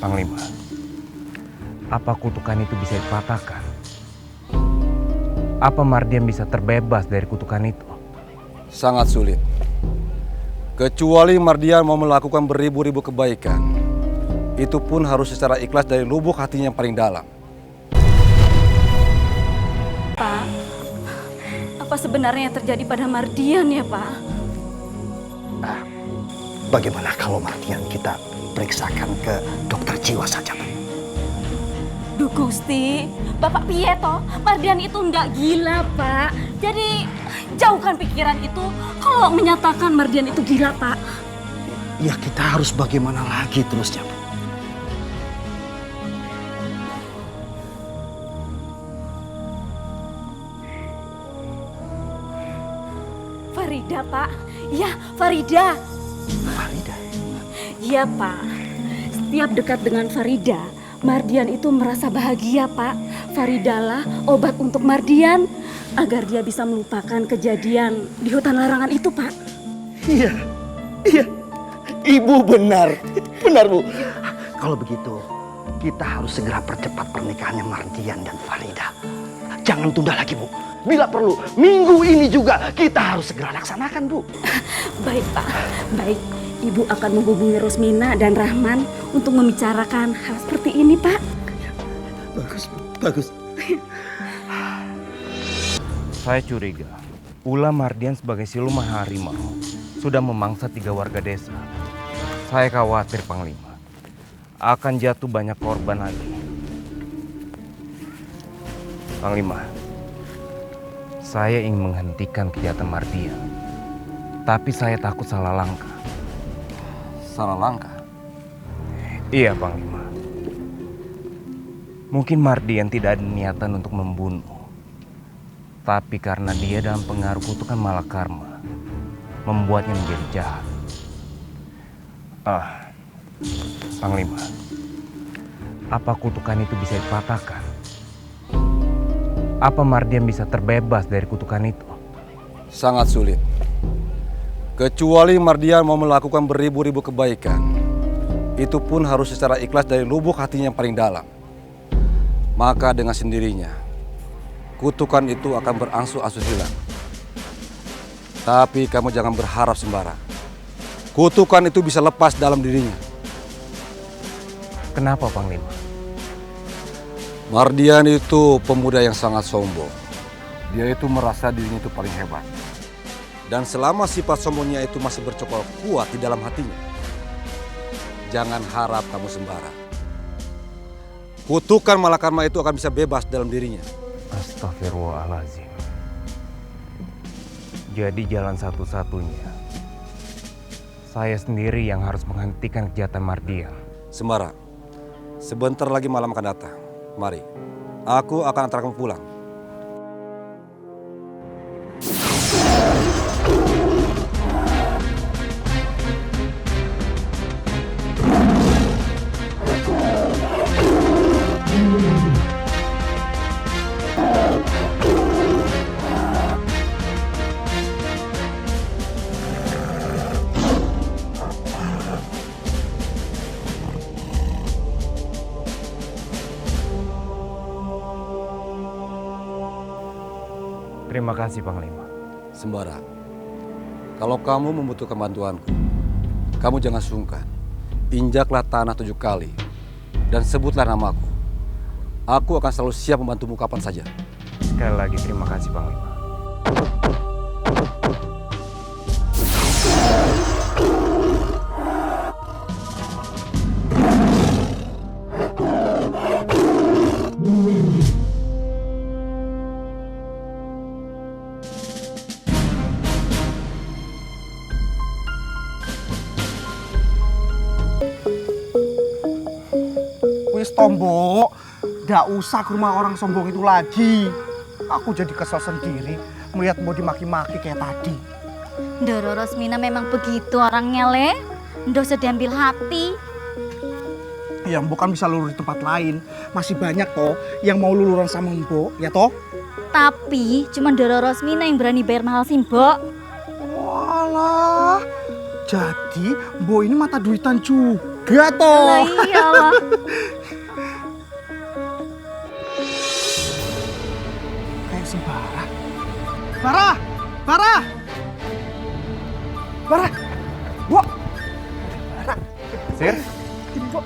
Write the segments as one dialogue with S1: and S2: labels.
S1: Panglima, apa kutukan itu bisa dipatahkan? Apa Mardian bisa terbebas dari kutukan itu?
S2: Sangat sulit. Kecuali Mardian mau melakukan beribu-ribu kebaikan. Itu pun harus secara ikhlas dari lubuk hatinya yang paling dalam.
S3: Pak, apa sebenarnya yang terjadi pada Mardian ya, Pak?
S4: Bagaimana kalau Mardian kita periksakan ke dokter jiwa saja, Pak?
S3: Duh Gusti, Bapak piye toh? Mardian itu nggak gila, Pak. Jadi jauhkan pikiran itu kalau menyatakan Mardian itu gila, Pak.
S4: Ya kita harus bagaimana lagi terusnya, Pak?
S3: Farida, Pak. Ya, Farida.
S4: Farida?
S3: Iya, Pak. Setiap dekat dengan Farida, Mardian itu merasa bahagia, Pak. Faridalah obat untuk Mardian agar dia bisa melupakan kejadian di hutan larangan itu, Pak.
S4: Iya, iya. Ibu benar. Benar, Bu. Kalau begitu, kita harus segera percepat pernikahannya Mardian dan Farida. Jangan tunda lagi, Bu. Bila perlu, minggu ini juga kita harus segera laksanakan, Bu.
S3: Baik, Pak. Baik. Ibu akan menghubungi Rosmina dan Rahman untuk membicarakan hal seperti ini, Pak.
S4: Bagus, Bu. Bagus.
S1: Saya curiga, ulah Mardian sebagai siluman harimau sudah memangsa 3 warga desa. Saya khawatir, Panglima, akan jatuh banyak korban lagi. Panglima, saya ingin menghentikan kejahatan Mardian, tapi saya takut salah langkah.
S2: Salah langkah.
S1: Iya, Panglima. Mungkin Mardian tidak ada niatan untuk membunuh. Tapi karena dia dalam pengaruh kutukan Malakarma, membuatnya menjadi jahat. Panglima, apa kutukan itu bisa dipatahkan? Apa Mardian bisa terbebas dari kutukan itu?
S2: Sangat sulit. Kecuali Mardian mau melakukan beribu-ribu kebaikan. Itu pun harus secara ikhlas dari lubuk hatinya yang paling dalam. Maka dengan sendirinya, kutukan itu akan berangsur-angsur hilang. Tapi kamu jangan berharap sembarang. Kutukan itu bisa lepas dalam dirinya.
S1: Kenapa, Panglima?
S2: Mardian itu pemuda yang sangat sombong. Dia itu merasa dirinya itu paling hebat. Dan selama sifat sombongnya itu masih bercokol kuat di dalam hatinya, jangan harap kamu sembarang. Kutukan Malakarma itu akan bisa bebas dalam dirinya.
S1: Astagfirullahaladzim. Jadi jalan satu-satunya, saya sendiri yang harus menghentikan kejahatan Mardian.
S2: Sembara, sebentar lagi malam akan datang. Mari, aku akan antar kamu pulang.
S1: Terima kasih, Panglima.
S2: Sembara, kalau kamu membutuhkan bantuanku, kamu jangan sungkan. Injaklah tanah 7 kali dan sebutlah namaku. Aku akan selalu siap membantumu kapan saja.
S1: Sekali lagi terima kasih, Panglima.
S5: Wis tombok, gak usah ke rumah orang sombong itu lagi. Aku jadi kesel sendiri melihat mau dimaki-maki kayak tadi.
S6: Ndoro Rosmina memang begitu orangnya, Le. Nggak usah diambil hati.
S5: Ya Mbok kan bisa lulur di tempat lain. Masih banyak toh yang mau luluran sama Mbok, ya toh?
S6: Tapi cuma Ndoro Rosmina yang berani bayar mahal sih, Mbok.
S5: Walah, jadi Mbok ini mata duitan juga. juga toh.
S6: Lah iyalah.
S5: Kayak si Bara. Bara! Bara! Bara! Bo! Bara!
S1: Sir,
S5: Ini, Bo.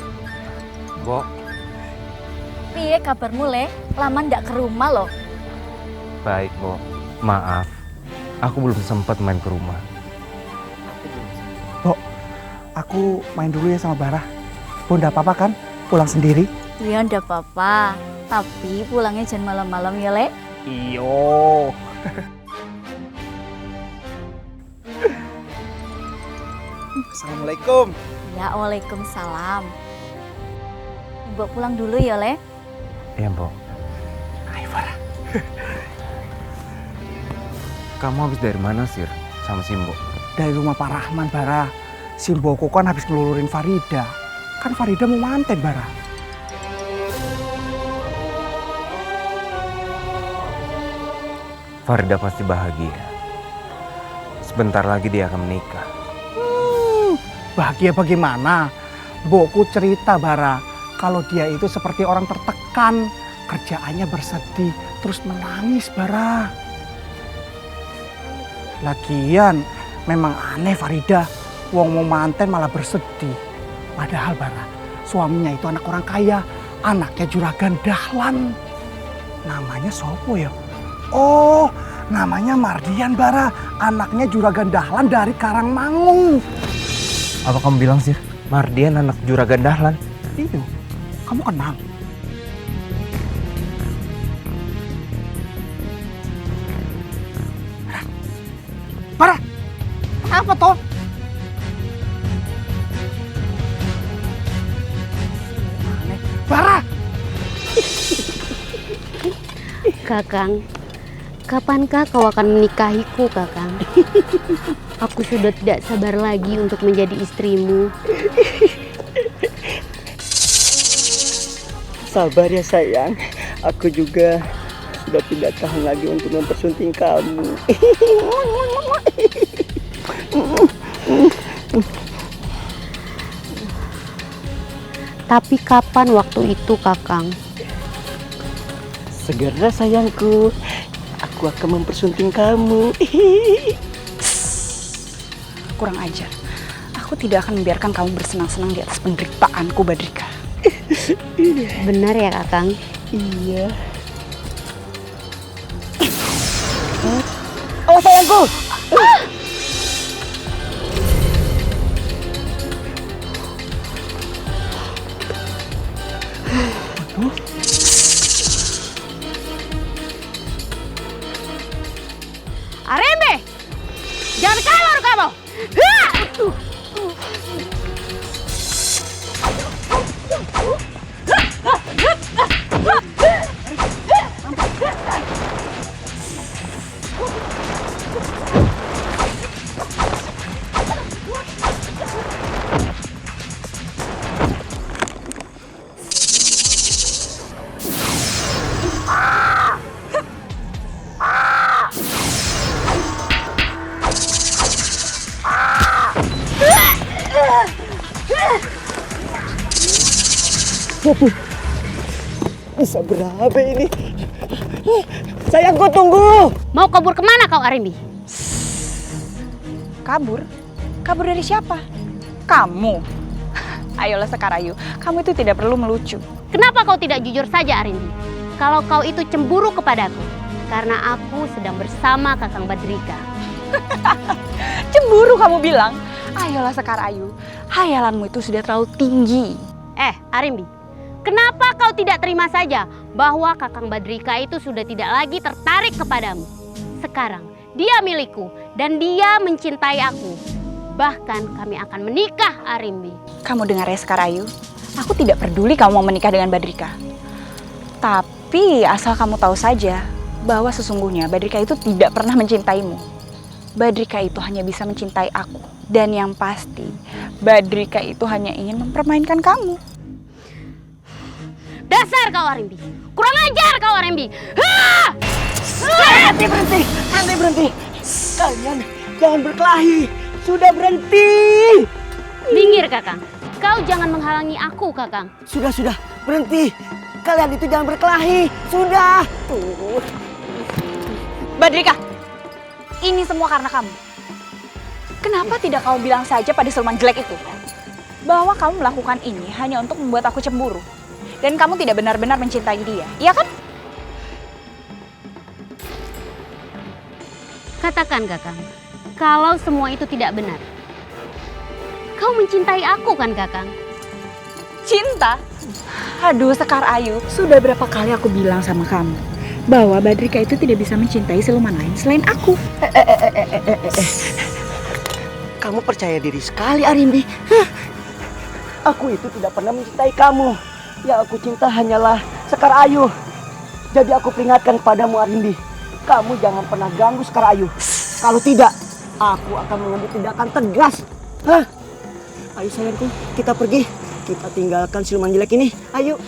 S1: Bo,
S6: Piye kabarmu, Le? Lama ndak ke rumah loh.
S1: baik, Bo. Maaf, aku belum sempat main ke rumah.
S5: Bo, aku main dulu ya sama Bara. Bo, ndak apa-apa kan? Pulang sendiri?
S6: Iya, ndak apa-apa. Tapi pulangnya jangan malam-malam ya, Le.
S5: Iyo. Assalamualaikum.
S6: Ya, waalaikumsalam. Ibu pulang dulu ya, Le.
S1: Iya, Bo.
S5: Ayo, Bara.
S1: Kamu habis dari mana, Sir? Sama Simbo?
S5: Dari rumah Pak Rahman, Bara. Simboko kan habis ngelulurin Farida. Kan Farida mau manten, Bara.
S1: Farida pasti bahagia. Sebentar lagi dia akan menikah.
S5: Bahagia bagaimana? Boku cerita, Bara, kalau dia itu seperti orang tertekan. Kerjaannya bersedih, terus menangis, Bara. Lagian, memang aneh Farida. Wong mau manten malah bersedih. Padahal, Bara, suaminya itu anak orang kaya. Anaknya juragan dahlan. Namanya sopo ya? Oh, namanya Mardian, Bara. Anaknya juragan dahlan dari Karangmangu.
S1: Apa kamu bilang, Sir? Mardian anak juragan dahlan?
S5: Iya, kamu kenal? Bara, apa toh? Bara,
S7: Kakang, kapankah kau akan menikahiku, Kakang? Aku sudah tidak sabar lagi untuk menjadi istrimu.
S4: Sabar ya sayang, aku juga sudah tidak tahan lagi untuk mempersunting kamu.
S7: Tapi kapan waktu itu, Kakang?
S4: Segera sayangku, aku akan mempersunting kamu.
S8: Kurang ajar. Aku tidak akan membiarkan kamu bersenang-senang di atas penderitaanku, Badrika.
S7: Benar ya, Kakang?
S4: Iya. Oh sayangku.
S7: Arimbi! Jangan kabur kamu! Hah!
S4: Bisa berapa ini? Sayangku tunggu.
S7: Mau kabur kemana kau, Arimbi?
S8: Kabur? Kabur dari siapa? Kamu. Ayolah Sekarayu, kamu itu tidak perlu melucu.
S7: Kenapa kau tidak jujur saja, Arimbi? Kalau kau itu cemburu kepadaku, karena aku sedang bersama Kakang Badrika.
S8: Cemburu kamu bilang? Ayolah Sekarayu, hayalanmu itu sudah terlalu tinggi.
S7: Arimbi, kenapa kau tidak terima saja bahwa Kakang Badrika itu sudah tidak lagi tertarik kepadamu? Sekarang dia milikku dan dia mencintai aku. Bahkan kami akan menikah, Arimbi.
S8: Kamu dengar ya Sekarayu, aku tidak peduli kamu mau menikah dengan Badrika. Tapi asal kamu tahu saja bahwa sesungguhnya Badrika itu tidak pernah mencintaimu. Badrika itu hanya bisa mencintai aku. Dan yang pasti, Badrika itu hanya ingin mempermainkan kamu.
S7: Dasar kau, Arimbi! Kurang ajar kau, Arimbi!
S4: Berhenti. Kalian jangan berkelahi. Sudah berhenti.
S7: Minggir, Kakang. Kau jangan menghalangi aku, Kakang.
S4: Sudah, berhenti. Kalian itu jangan berkelahi. Sudah.
S8: Badrika, ini semua karena kamu. Kenapa tidak kamu bilang saja pada siluman jelek itu bahwa kamu melakukan ini hanya untuk membuat aku cemburu dan kamu tidak benar-benar mencintai dia, iya kan?
S7: Katakan, Kakang, kalau semua itu tidak benar. Kau mencintai aku kan, Kakang?
S8: Cinta? Aduh, Sekar Ayu, sudah berapa kali aku bilang sama kamu bahwa Badrika itu tidak bisa mencintai siluman lain selain aku.
S4: Kamu percaya diri sekali, Arimbi. Aku itu tidak pernah mencintai kamu. Yang aku cinta hanyalah Sekar Ayu. Jadi aku peringatkan kepadamu, Arimbi. Kamu jangan pernah ganggu Sekar Ayu. Kalau tidak, aku akan mengambil tindakan tegas. Ayo sayangku, kita pergi. Kita tinggalkan siluman jelek ini. Ayo.